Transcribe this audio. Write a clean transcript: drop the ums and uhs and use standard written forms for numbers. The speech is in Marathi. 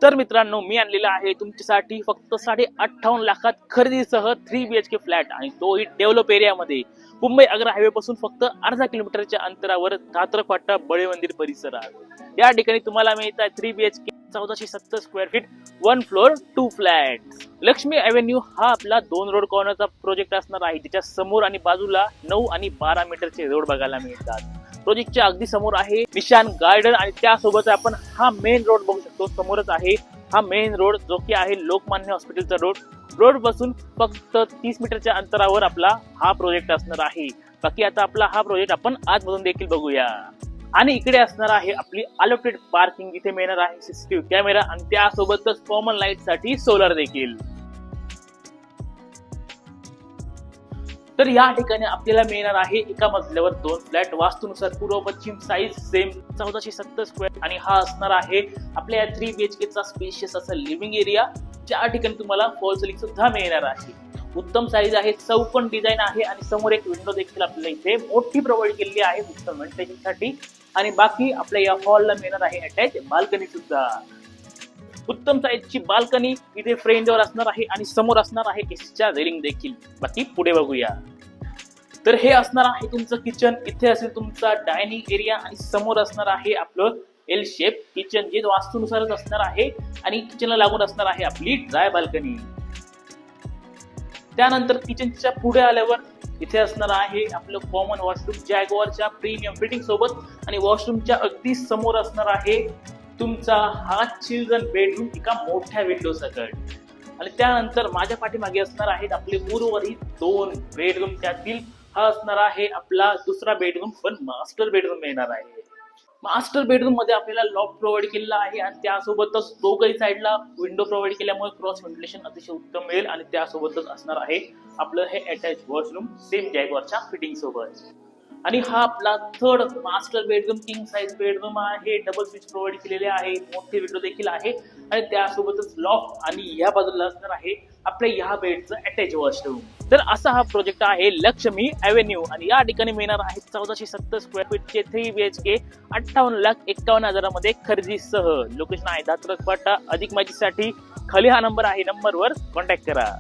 तर मित्रांनो, मी आणलेला आहे तुमच्यासाठी फक्त 58.5 लाखात खरेदीसह 3 BHK फ्लॅट आणि तोही डेव्हलप एरियामध्ये मुंबई आग्रा हायवे पासून फक्त अर्धा किलोमीटरच्या अंतरावर धात्रफाटा बळे मंदिर परिसरात. या ठिकाणी तुम्हाला मिळत आहे 3 BHK 1470 square feet 1 floor 2 flat. Lakshmi avenue हा आपला 2 रोड कॉर्नरचा प्रोजेक्ट असणार आहे. त्याच्या समोर आणि बाजूला 9 आणि 12 मीटरचे रोड बघायला मिळतात. प्रोजेक्टच्या अगदी समोर आहे निशान गार्डन आणि त्यासोबत आपण हा मेन रोड बघू शकतो. समोरच आहे हा मेन रोड, जो की आहे लोकमान्य हॉस्पिटलचा रोड पासून फक्त 30 मीटरच्या अंतरावर आपला हा प्रोजेक्ट असणार आहे. बाकी आता आपला हा प्रोजेक्ट आपण आतमधून देखील बघूया. आणि इकडे असणार आहे आपली अलोटेड पार्किंग. इथे मिळणार आहे सीसीटीव्ही कॅमेरा आणि त्यासोबतच कॉमन लाईट साठी सोलर देखील. तर या ठिकाणी आपल्याला मिळणार आहे एका मजल्यावर 2 फ्लॅट. वास्तूनुसार पूर्व पश्चिम साईज सेम 1470 स्क्वेअर आणि हा असणार आहे आपल्या 3 BHK चा स्पेशियस असा लिव्हिंग एरिया, ज्या ठिकाणी तुम्हाला फॉल सिलिंग सुद्धा मिळणार आहे. उत्तम साईज आहे, चौकोन डिझाईन आहे आणि समोर एक विंडो देखील आपल्याला इथे मोठी प्रोव्हाइड केलेली आहे उत्तम व्हेंटिलेशन साठी. आणि बाकी आपल्या या हॉलला मिळणार आहे अटॅच बाल्कनी सुद्धा. उत्तम साईजची बाल्कनी इथे फ्रेंडवर असणार आहे आणि समोर असणार आहे एसीच्या रेलिंग देखील. बाकी पुढे बघूया. तर हे असणार आहे तुमचं किचन. इथे असेल तुमचा डायनिंग एरिया आणि समोर असणार आहे आपलं एल शेप किचन, जे वास्तूनुसारच असणार आहे आणि किचनला लागून असणार आहे आपली ड्राय बाल्कनी. त्यानंतर किचनच्या पुढे आल्यावर इथे असणार आहे आपलं कॉमन वॉशरूम जॅग्वारच्या प्रीमियम फिटिंग सोबत आणि वॉशरूमच्या अगदी समोर असणार आहे तुमचा हा चिल्ड्रन बेडरूम एका मोठ्या विंडो सकट. आणि त्यानंतर माझ्या पाठीमागे असणार आहेत आपले उर्वरित 2 बेडरूम. त्यातील हा असणार आहे आपला दुसरा बेडरूम, पण मास्टर बेडरूम मिळणार आहे. मास्टर बेडरूम मध्ये आपल्याला लॉफ्ट प्रोव्हाइड केलेला आहे आणि त्यासोबतच दोघही साईडला विंडो प्रोव्हाइड केल्यामुळे क्रॉस व्हेंटिलेशन अतिशय उत्तम मिळेल. आणि त्यासोबतच असणार आहे आपलं हे अटॅच वॉशरूम सेम जॅग्वारच्या फिटिंग सोबत. आणि हा आपला 3rd master bedroom king size bedroom आहे. डबल स्विच प्रोव्हाइड केलेले आहे, मोठे विंडो देखील आहे आणि त्यासोबतच लॉफ्ट आणि या बाजूला असणार आहे आपल्या या बेडचं अटॅच वॉशरूम. तर असा हा प्रोजेक्ट आहे लक्ष्मी एव्हेन्यू आणि या ठिकाणी मिळणार आहे 1470 स्क्वेअर फीटचे 3 BHK 58,51,000 खरेदीसह. लोकेशन आहे धात्रफाटा. अधिक माहितीसाठी खाली हा नंबर आहे, नंबरवर कॉन्टॅक्ट करा.